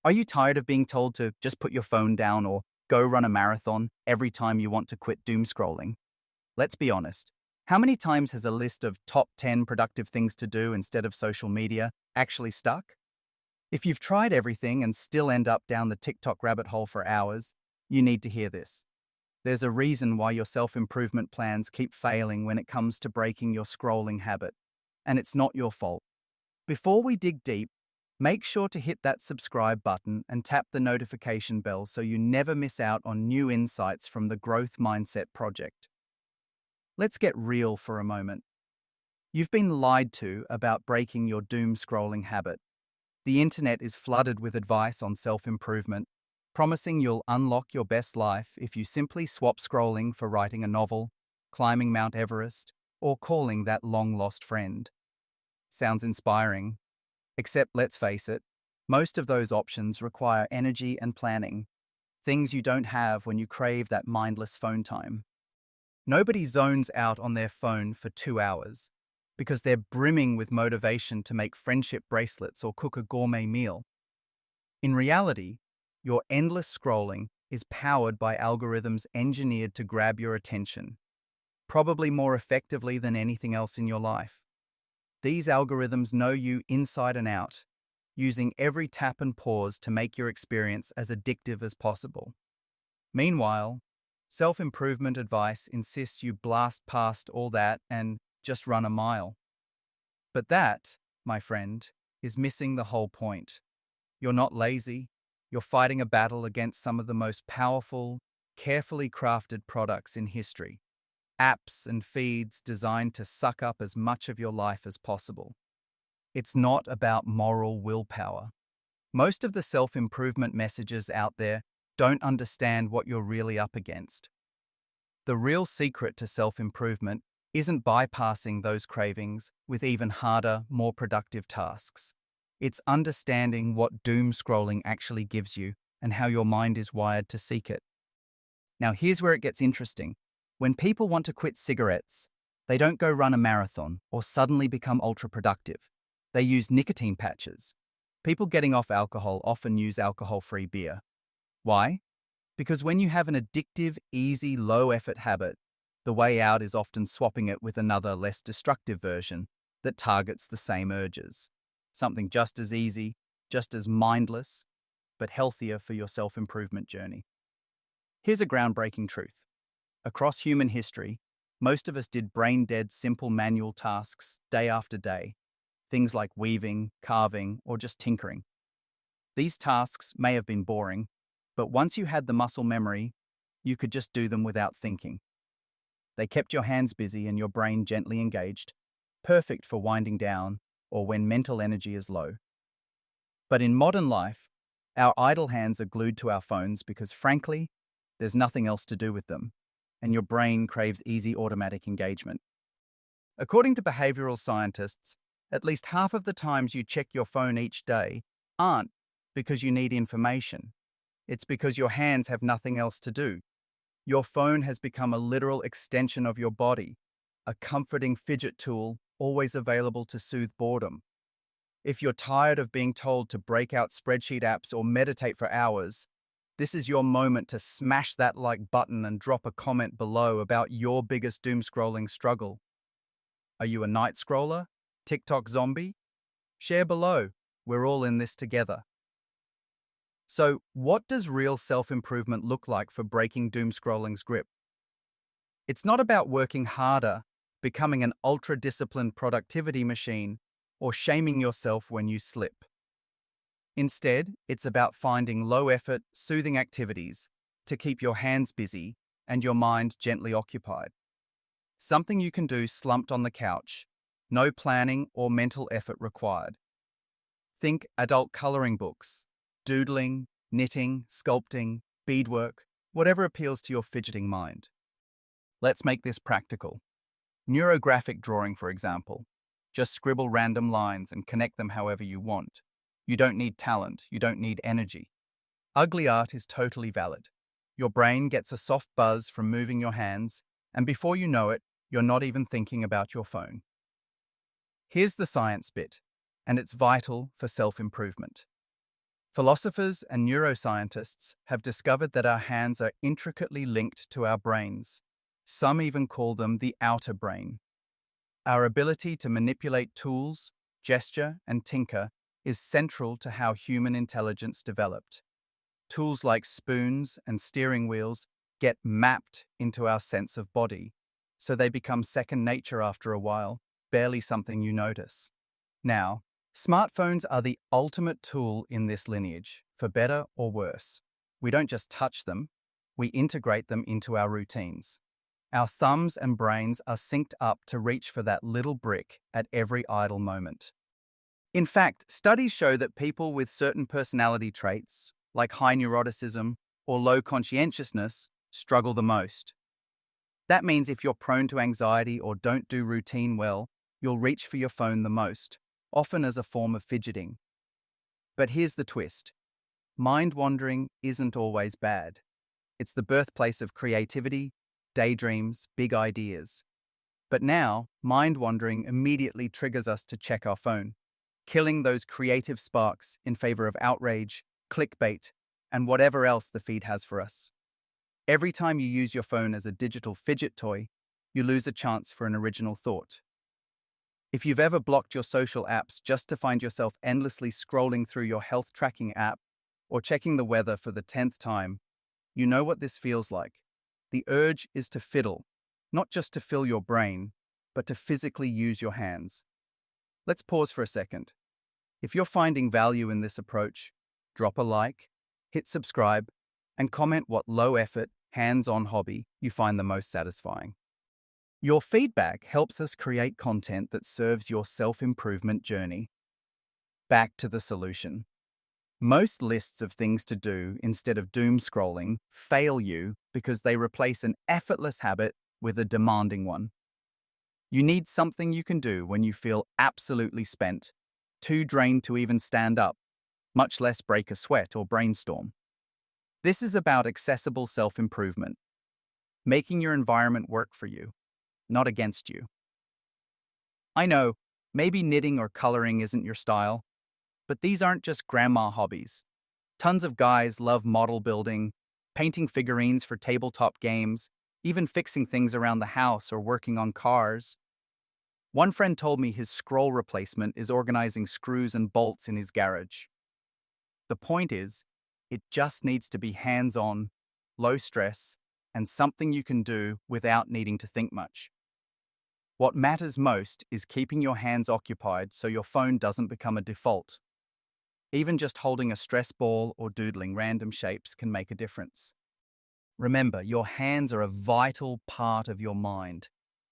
Are you tired of being told to just put your phone down or go run a marathon every time you want to quit doom scrolling? Let's be honest. How many times has a list of top 10 productive things to do instead of social media actually stuck? If you've tried everything and still end up down the TikTok rabbit hole for hours, you need to hear this. There's a reason why your self improvement plans keep failing when it comes to breaking your scrolling habit, and it's not your fault. Before we dig deep, make sure to hit that subscribe button and tap the notification bell so you never miss out on new insights from the Growth Mindset Project. Let's get real for a moment. You've been lied to about breaking your doom scrolling habit. The internet is flooded with advice on self improvement, promising you'll unlock your best life if you simply swap scrolling for writing a novel, climbing Mount Everest, or calling that long lost friend. Sounds inspiring. Except, let's face it, most of those options require energy and planning, things you don't have when you crave that mindless phone time. Nobody zones out on their phone for 2 hours because they're brimming with motivation to make friendship bracelets or cook a gourmet meal. In reality, your endless scrolling is powered by algorithms engineered to grab your attention, probably more effectively than anything else in your life. These algorithms know you inside and out, using every tap and pause to make your experience as addictive as possible. Meanwhile, self-improvement advice insists you blast past all that and just run a mile. But that, my friend, is missing the whole point. You're not lazy. You're fighting a battle against some of the most powerful, carefully crafted products in history. Apps and feeds designed to suck up as much of your life as possible. It's not about moral willpower. Most of the self-improvement messages out there don't understand what you're really up against. The real secret to self-improvement isn't bypassing those cravings with even harder, more productive tasks. It's understanding what doom scrolling actually gives you and how your mind is wired to seek it. Now, here's where it gets interesting. When people want to quit cigarettes, they don't go run a marathon or suddenly become ultra productive. They use nicotine patches. People getting off alcohol often use alcohol-free beer. Why? Because when you have an addictive, easy, low-effort habit, the way out is often swapping it with another, less destructive version that targets the same urges. Something just as easy, just as mindless, but healthier for your self-improvement journey. Here's a groundbreaking truth. Across human history, most of us did brain-dead, simple manual tasks day after day, things like weaving, carving, or just tinkering. These tasks may have been boring, but once you had the muscle memory, you could just do them without thinking. They kept your hands busy and your brain gently engaged, perfect for winding down or when mental energy is low. But in modern life, our idle hands are glued to our phones because, frankly, there's nothing else to do with them, and your brain craves easy automatic engagement. According to behavioral scientists, at least half of the times you check your phone each day aren't because you need information. It's because your hands have nothing else to do. Your phone has become a literal extension of your body, a comforting fidget tool always available to soothe boredom. If you're tired of being told to break out spreadsheet apps or meditate for hours, this is your moment to smash that like button and drop a comment below about your biggest doom scrolling struggle. Are you a night scroller? TikTok zombie? Share below. We're all in this together. So, what does real self-improvement look like for breaking doom scrolling's grip? It's not about working harder, becoming an ultra-disciplined productivity machine, or shaming yourself when you slip. Instead, it's about finding low-effort, soothing activities to keep your hands busy and your mind gently occupied. Something you can do slumped on the couch, no planning or mental effort required. Think adult coloring books, doodling, knitting, sculpting, beadwork, whatever appeals to your fidgeting mind. Let's make this practical. Neurographic drawing, for example. Just scribble random lines and connect them however you want. You don't need talent, you don't need energy. Ugly art is totally valid. Your brain gets a soft buzz from moving your hands, and before you know it, you're not even thinking about your phone. Here's the science bit, and it's vital for self-improvement. Philosophers and neuroscientists have discovered that our hands are intricately linked to our brains. Some even call them the outer brain. Our ability to manipulate tools, gesture, and tinker is central to how human intelligence developed. Tools like spoons and steering wheels get mapped into our sense of body, so they become second nature after a while, barely something you notice. Now, smartphones are the ultimate tool in this lineage, for better or worse. We don't just touch them, we integrate them into our routines. Our thumbs and brains are synced up to reach for that little brick at every idle moment. In fact, studies show that people with certain personality traits, like high neuroticism or low conscientiousness, struggle the most. That means if you're prone to anxiety or don't do routine well, you'll reach for your phone the most, often as a form of fidgeting. But here's the twist. Mind wandering isn't always bad. It's the birthplace of creativity, daydreams, big ideas. But now, mind wandering immediately triggers us to check our phone, killing those creative sparks in favor of outrage, clickbait, and whatever else the feed has for us. Every time you use your phone as a digital fidget toy, you lose a chance for an original thought. If you've ever blocked your social apps just to find yourself endlessly scrolling through your health tracking app or checking the weather for the 10th time, you know what this feels like. The urge is to fiddle, not just to fill your brain, but to physically use your hands. Let's pause for a second. If you're finding value in this approach, drop a like, hit subscribe, and comment what low-effort, hands-on hobby you find the most satisfying. Your feedback helps us create content that serves your self-improvement journey. Back to the solution. Most lists of things to do instead of doom scrolling fail you because they replace an effortless habit with a demanding one. You need something you can do when you feel absolutely spent, too drained to even stand up, much less break a sweat or brainstorm. This is about accessible self-improvement, making your environment work for you, not against you. I know, maybe knitting or coloring isn't your style, but these aren't just grandma hobbies. Tons of guys love model building, painting figurines for tabletop games, even fixing things around the house or working on cars. One friend told me his scroll replacement is organizing screws and bolts in his garage. The point is, it just needs to be hands-on, low stress, and something you can do without needing to think much. What matters most is keeping your hands occupied so your phone doesn't become a default. Even just holding a stress ball or doodling random shapes can make a difference. Remember, your hands are a vital part of your mind.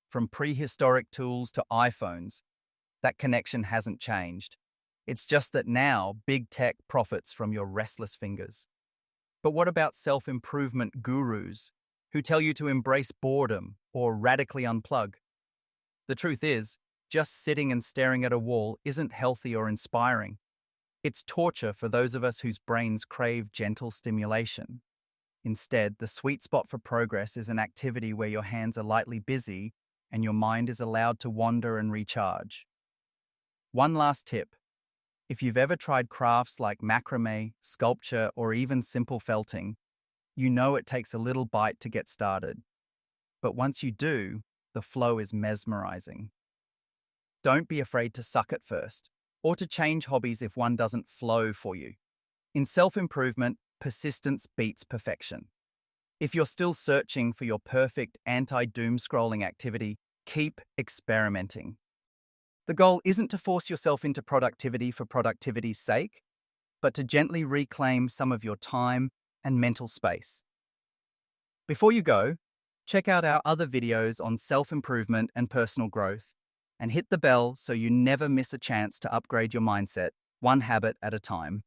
From prehistoric tools to iPhones, that connection hasn't changed. It's just that now big tech profits from your restless fingers. But what about self-improvement gurus who tell you to embrace boredom or radically unplug? The truth is, just sitting and staring at a wall isn't healthy or inspiring. It's torture for those of us whose brains crave gentle stimulation. Instead, the sweet spot for progress is an activity where your hands are lightly busy and your mind is allowed to wander and recharge. One last tip. If you've ever tried crafts like macrame, sculpture, or even simple felting, you know it takes a little bite to get started. But once you do, the flow is mesmerizing. Don't be afraid to suck at first, or to change hobbies if one doesn't flow for you. In self-improvement, persistence beats perfection. If you're still searching for your perfect anti-doom scrolling activity, keep experimenting. The goal isn't to force yourself into productivity for productivity's sake, but to gently reclaim some of your time and mental space. Before you go, check out our other videos on self-improvement and personal growth, and hit the bell so you never miss a chance to upgrade your mindset, one habit at a time.